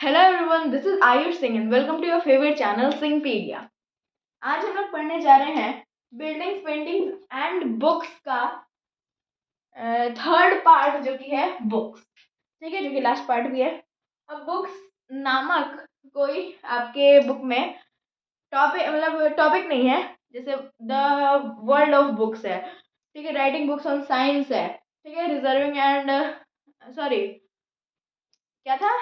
Hello everyone, this is Ayush Singh and welcome to your favourite channel Singhpedia. आज हम लोग पढ़ने जा रहे हैं बिल्डिंग्स, पेंटिंग्स एंड बुक्स का थर्ड पार्ट जो कि है बुक्स। ठीक है, जो कि लास्ट पार्ट भी है। अब बुक्स नामक कोई आपके बुक में टॉपिक नहीं है, जैसे द वर्ल्ड ऑफ बुक्स है। ठीक है, राइटिंग बुक्स ऑन साइंस है। ठीक है, रिजर्विंग एंड सॉरी क्या था,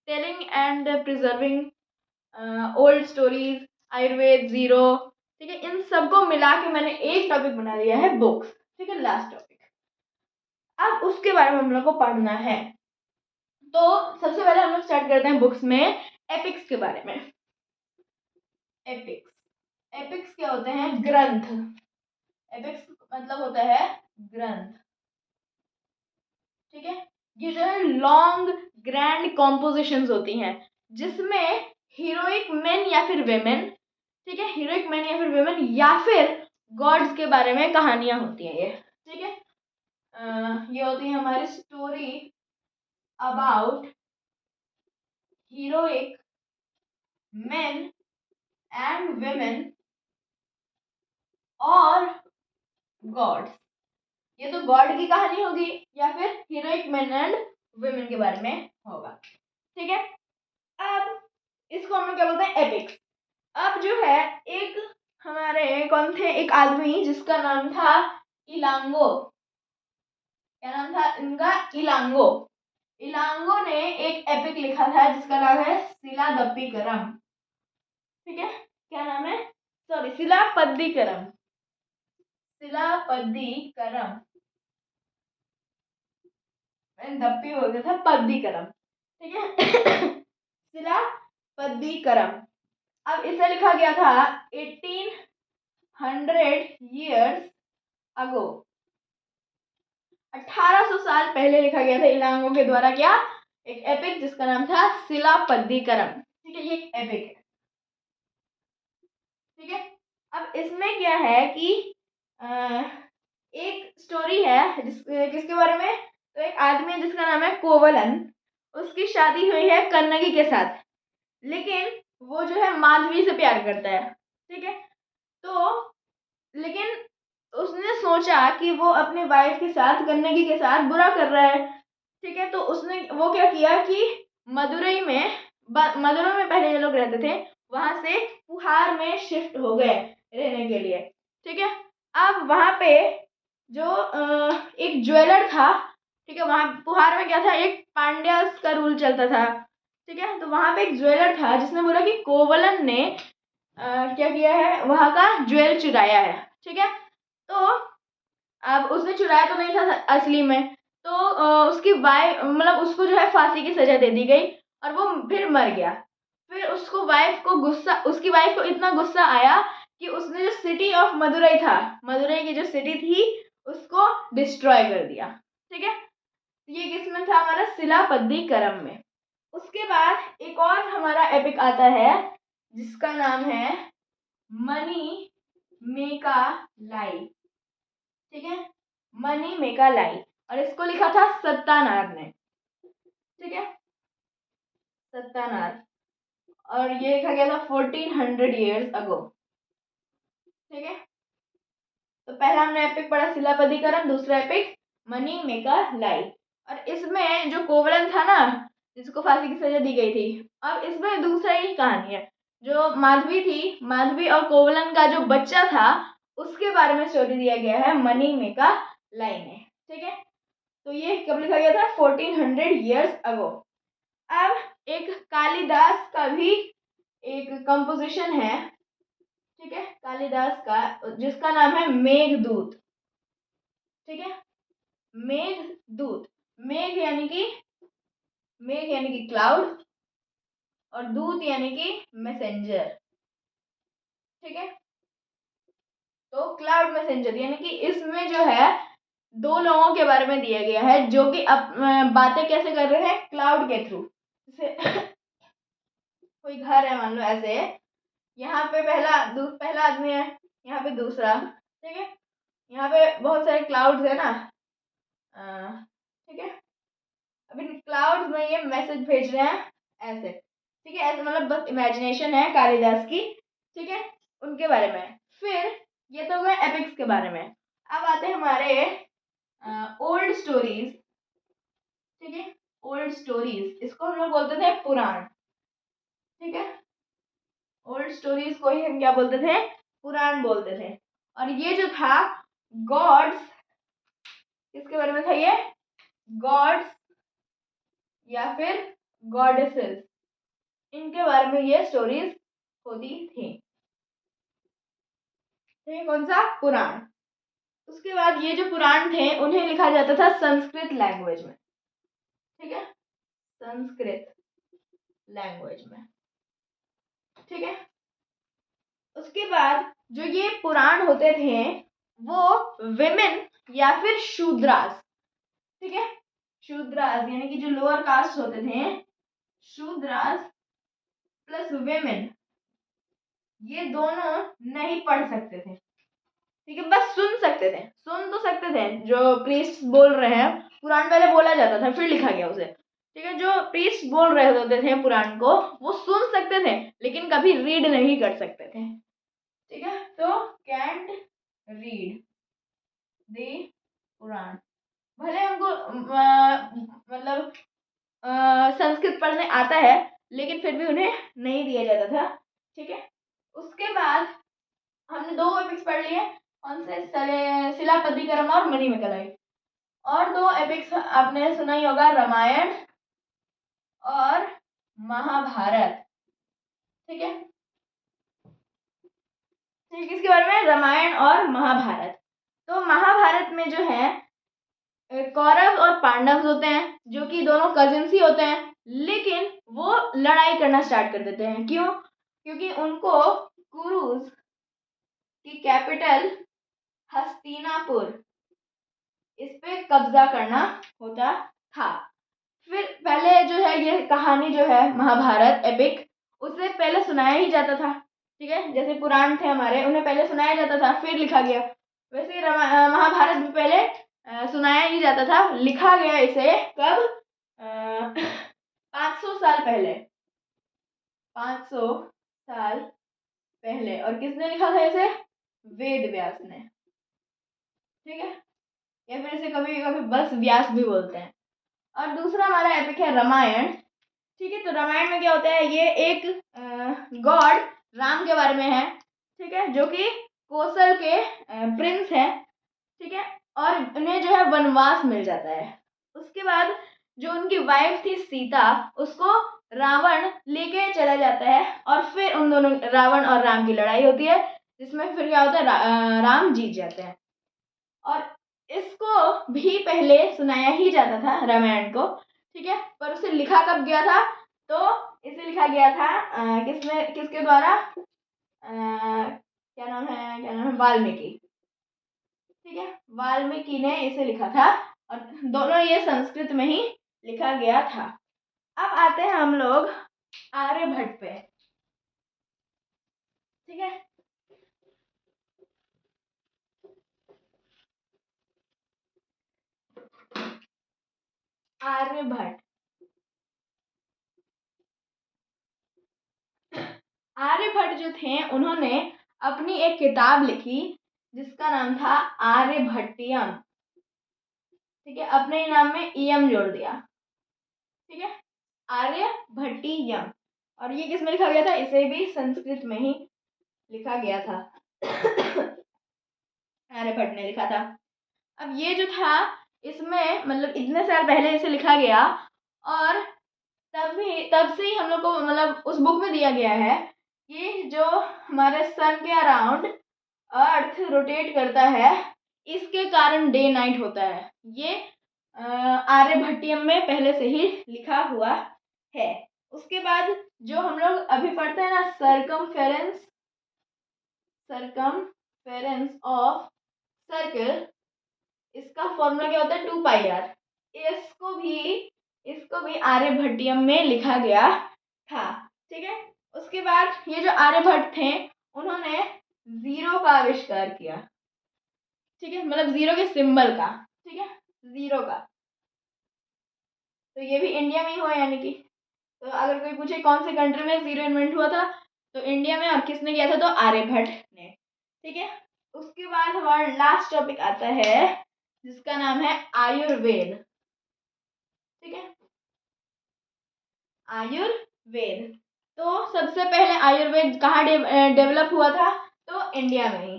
telling and preserving old stories, Ayurveda zero. ठीक है, इन सबको मिला के मैंने एक टॉपिक बना दिया है बुक्स। ठीक है, लास्ट टॉपिक। अब उसके बारे में हम लोग को पढ़ना है। तो सबसे पहले हम लोग स्टार्ट करते हैं बुक्स में एपिक्स के बारे में। एपिक्स एपिक्स क्या होते हैं? ग्रंथ। एपिक्स मतलब होता है ग्रंथ। ठीक है, ये जो है लॉन्ग ग्रैंड कॉम्पोजिशंस होती हैं जिसमें हीरोइक मेन या फिर वेमेन, ठीक है, हीरोइक मैन या फिर वुमेन या फिर गॉड्स के बारे में कहानियां होती हैं ये। ठीक है, ये होती है हमारी story about heroic main and women और गॉड्स। ये तो गॉड की कहानी होगी या फिर हीरोइक मेन एंड वुमेन के बारे में होगा। ठीक है, अब इसको हम लोग क्या बोलते हैं? एपिक्स। अब जो है एक हमारे कौन थे, एक आदमी जिसका नाम था इलांगो। क्या नाम था इनका? इलांगो। इलांगो ने एक एपिक लिखा था जिसका नाम है शिलादप्पीकरम। ठीक है, क्या नाम है? सॉरी, शिलापद्दीकरम। शिलापद्दीकरम, मैंने दप्पी बोल दिया था, पद्दीकरम। ठीक है शिलापद्दीकरम। अब इसे लिखा गया था 1800 years ago। 1800 साल पहले लिखा गया था इलांगो के द्वारा। क्या? एक एपिक जिसका नाम था शिलापद्दीकरम। ठीक है, ये एक एपिक है। ठीक है, अब इसमें क्या है कि एक स्टोरी है किसके बारे में? तो एक आदमी है जिसका नाम है कोवलन। उसकी शादी हुई है कन्नगी के साथ, लेकिन वो जो है माधवी से प्यार करता है। ठीक है, तो लेकिन उसने सोचा कि वो अपने वाइफ के साथ, कन्नगी के साथ बुरा कर रहा है। ठीक है, तो उसने वो क्या किया कि मदुरई में मदुरई में पहले ये लोग रहते थे, वहां से पुहार में शिफ्ट हो गए रहने के लिए। ठीक है, अब वहां पे जो एक ज्वेलर था। ठीक है, वहां पुहार में क्या था, एक पांड्यास का रूल चलता था। ठीक है, तो वहां पे एक ज्वेलर था जिसने बोला कि कोवलन ने क्या किया है, वहां का ज्वेल चुराया है। ठीक है, तो अब उसने चुराया तो नहीं था असली में, तो उसकी वाइफ, मतलब उसको जो है फांसी की सजा दे दी गई और वो फिर मर गया। फिर उसको वाइफ को गुस्सा, उसकी वाइफ को इतना गुस्सा आया कि उसने जो सिटी ऑफ मदुरई था, मदुरई की जो सिटी थी, उसको डिस्ट्रॉय कर दिया। ठीक है, ये किसमें था? हमारा शिलापद्दीकरम में। उसके बाद एक और हमारा एपिक आता है जिसका नाम है मनी मेका लाई। ठीक है, मनी मेका लाई, और इसको लिखा था सत्तानार ने। ठीक है, सत्तानार, और ये लिखा गया था 1400 years ago। ठीक है, तो पहला हमने एपिक पढ़ा शिलापद्दीकरम, दूसरा एपिक मनी मेका लाई। और इसमें जो कोवलन था ना, जिसको फांसी की सजा दी गई थी, अब इसमें दूसरा ही कहानी है। जो माधवी थी, माधवी और कोवलन का जो बच्चा था, उसके बारे में स्टोरी दिया गया है मनी मेका लाई में। ठीक है, तो ये कब लिखा गया था? 1400 years ago। अब एक कालिदास का भी एक कंपोजिशन है। ठीक है, कालिदास का, जिसका नाम है मेघदूत। ठीक है, मेघदूत। मेघ यानी कि क्लाउड, और दूत यानी कि मैसेंजर। ठीक है, तो क्लाउड मैसेंजर यानी कि इसमें जो है दो लोगों के बारे में दिया गया है जो कि बातें कैसे कर रहे हैं? क्लाउड के थ्रू। जैसे कोई घर है, मान लो ऐसे, यहाँ पे पहला आदमी है, यहाँ पे दूसरा। ठीक है, यहाँ पे बहुत सारे क्लाउड्स है ना। ठीक है, अब इन क्लाउड्स में ये मैसेज भेज रहे हैं ऐसे, ठीक है। ऐसे मतलब बस इमेजिनेशन है कालिदास की, ठीक है, उनके बारे में। फिर ये तो हुआ एपिक्स के बारे में। अब आते हैं हमारे ओल्ड स्टोरीज, ठीक है। ओल्ड स्टोरीज, इसको हम लोग बोलते थे पुराण, ठीक है। ओल्ड स्टोरीज को ही हम क्या बोलते थे, पुराण बोलते थे। और ये जो था गॉड्स, किसके बारे में था ये, गॉड्स या फिर गॉडेसेस, इनके बारे में ये स्टोरीज होती थी। ठीक है, कौन सा, पुराण। उसके बाद ये जो पुराण थे उन्हें लिखा जाता था संस्कृत लैंग्वेज में, ठीक है, संस्कृत लैंग्वेज में, ठीक है। उसके बाद जो ये पुराण होते थे वो विमेन या फिर शूद्रास, ठीक है, शूद्रास यानी कि जो लोअर कास्ट होते थे, शूद्रास प्लस विमेन, ये दोनों नहीं पढ़ सकते थे, ठीक है, बस सुन सकते थे, सुन तो सकते थे। जो प्रीस्ट बोल रहे हैं, पुराण पहले बोला जाता था फिर लिखा गया उसे, ठीक है, जो प्रीस्ट बोल रहे होते थे पुराण को वो सुन सकते थे लेकिन कभी रीड नहीं कर सकते थे, ठीक है। तो कैंट रीड द पुराण, भले उनको मतलब संस्कृत पढ़ने आता है लेकिन फिर भी उन्हें नहीं दिया जाता था, ठीक है। उसके बाद हमने दो एपिक्स पढ़ लिए, कौन से, शिलापतिकरम और मणिमेखलाई। और दो एपिक्स आपने सुना ही होगा, रामायण और महाभारत, ठीक है। ठीक, इसके बारे में, रामायण और महाभारत। तो महाभारत में जो है कौरव और पांडव होते हैं जो कि दोनों कजिन्स ही होते हैं, लेकिन वो लड़ाई करना स्टार्ट कर देते हैं। क्यों, क्योंकि उनको कुरुज की कैपिटल हस्तिनापुर, इस पे कब्जा करना होता था। फिर पहले जो है ये कहानी जो है महाभारत एपिक, उसे पहले सुनाया ही जाता था, ठीक है, जैसे पुराण थे हमारे उन्हें पहले सुनाया जाता था फिर लिखा गया, वैसे ही महाभारत भी पहले सुनाया ही जाता था, लिखा गया इसे कब, 500 साल पहले, 500 साल पहले। और किसने लिखा था इसे, वेद व्यास ने, ठीक है, या फिर इसे कभी कभी बस व्यास भी बोलते हैं। और दूसरा हमारा एपिक है रामायण, ठीक है। तो रामायण में क्या होता है, ये एक गॉड राम के बारे में है, ठीक है, जो कि कौशल के प्रिंस है, ठीक है। और उन्हें जो है वनवास मिल जाता है। उसके बाद जो उनकी वाइफ थी सीता, उसको रावण लेके चला जाता है और फिर उन दोनों, रावण और राम की लड़ाई होती है जिसमें फिर क्या होता है, राम जीत जाते हैं। और इसको भी पहले सुनाया ही जाता था रामायण को, ठीक है, पर उसे लिखा कब गया था, तो इसे लिखा गया था किसने, किसके द्वारा, क्या नाम है वाल्मीकि, ठीक है, वाल्मीकि ने इसे लिखा था और दोनों ये संस्कृत में ही लिखा गया था। अब आते हैं हम लोग आर्यभट्ट पे, ठीक है। आर्यभट्ट, आर्यभट्ट जो थे उन्होंने अपनी एक किताब लिखी जिसका नाम था आर्यभट्टियम, ठीक है, अपने ही नाम में ईयम जोड़ दिया, ठीक है, आर्यभट्टियम। और ये किसमें लिखा गया था, इसे भी संस्कृत में ही लिखा गया था, आर्यभट्ट ने लिखा था। अब ये जो था इसमें मतलब इतने साल पहले इसे लिखा गया और तब से ही हम लोग को मतलब उस बुक में दिया गया है कि जो हमारे सन के अराउंड अर्थ रोटेट करता है इसके कारण डे नाइट होता है। ये आर्यभट्टियम में पहले से ही लिखा हुआ है। उसके बाद जो हम लोग अभी पढ़ते हैं ना, सरकमफेरेंस ऑफ सर्कल, इसका फॉर्मूला क्या होता है, 2πr। इसको भी आर्यभट्टियम में लिखा गया था, ठीक है। उसके बाद ये जो आर्यभट्ट थे उन्होंने जीरो का आविष्कार किया, ठीक है, मतलब जीरो के सिंबल का, ठीक है, जीरो का। तो ये भी इंडिया में ही हुआ यानी कि, तो अगर कोई पूछे कौन से कंट्री में ज़ीरो इन्वेंट हुआ था, तो इंडिया में। और किसने किया था, तो आर्यभट्ट ने। ठीक है। उसके बाद हमारा लास्ट टॉपिक आता है जिसका नाम है आयुर्वेद। ठीक है, आयुर्वेद। तो सबसे पहले आयुर्वेद कहाँ डेवलप हुआ था, तो इंडिया में ही।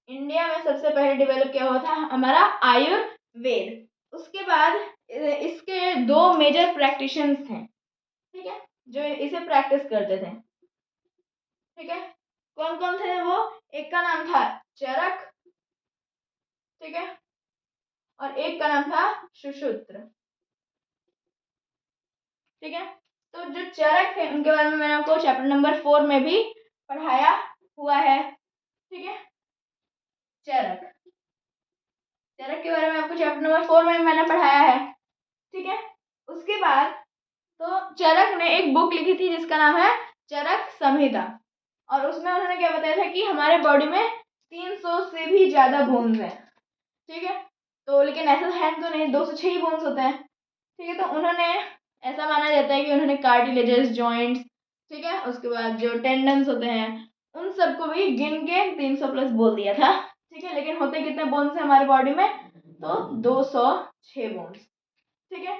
इंडिया में सबसे पहले डेवलप किया हुआ था हमारा आयुर्वेद। उसके बाद इसके दो मेजर प्रैक्टिशंस थे, ठीक है, जो इसे प्रैक्टिस करते थे। ठीक है, कौन कौन थे वो, एक का नाम था चरक, ठीक है, और एक का नाम था सुश्रुत। ठीक है, तो जो चरक थे उनके बारे में मैंने आपको चैप्टर नंबर 4 में भी पढ़ाया हुआ है। ठीक है, चरक चरक के बारे में आपको चैप्टर नंबर 4 में मैंने पढ़ाया है। ठीक है, उसके बाद तो चरक ने एक बुक लिखी थी जिसका नाम है चरक संहिता, और उसमें उन्होंने क्या बताया था कि हमारे बॉडी में 300 से भी ज़्यादा बोन्स हैं। ठीक है, तो लेकिन ऐसा है तो नहीं, 206 ही बोन्स होते हैं। ठीक है, तो उन्होंने ऐसा माना जाता है कि उन्होंने कार्टिलेजेस, जॉइंट्स, ठीक है, उसके बाद जो टेंडन्स होते हैं उन सबको भी गिन के 300 प्लस बोल दिया था। ठीक है, लेकिन होते कितने बोन्स हैं हमारे बॉडी में, तो 206 बोन्स। ठीक है,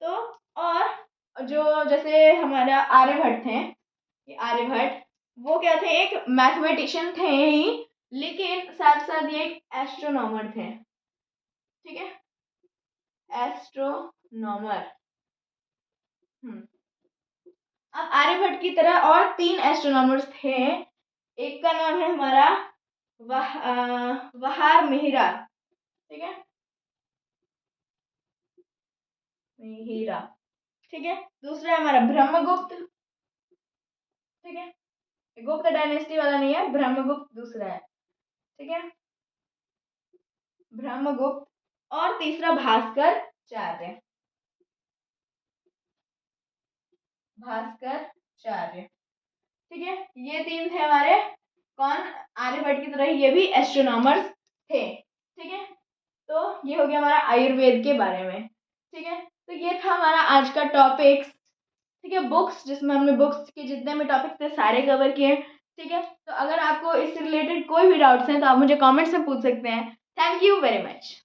तो और जो जैसे हमारा आर्यभट्ट थे, ये आर्यभट्ट वो क्या थे, एक मैथमेटिशियन थे ही, लेकिन साथ साथ ये एक एस्ट्रोनॉमर थे। ठीक है, एस्ट्रोनॉमर। अब आर्यभट्ट की तरह और 3 एस्ट्रोनॉमर्स थे। एक का नाम है हमारा वहार मिहिरा। ठीक है, मिहिरा। ठीक है, दूसरा है हमारा ब्रह्मगुप्त। ठीक है, गुप्त डायनेस्टी वाला नहीं है, ब्रह्मगुप्त दूसरा है। ठीक है, ब्रह्मगुप्त। और तीसरा भास्कराचार्य। भास्कराचार्य। ठीक है, ये 3 थे हमारे, कौन, आर्यभट्ट की तरह ये भी एस्ट्रोनॉमर्स थे। ठीक है, तो ये हो गया हमारा आयुर्वेद के बारे में। ठीक है, तो ये था हमारा आज का टॉपिक्स। ठीक है, बुक्स, जिसमें हमने बुक्स के जितने भी टॉपिक्स थे सारे कवर किए। ठीक है, तो अगर आपको इससे रिलेटेड कोई भी डाउट्स हैं तो आप मुझे कमेंट्स में पूछ सकते हैं। Thank you very much.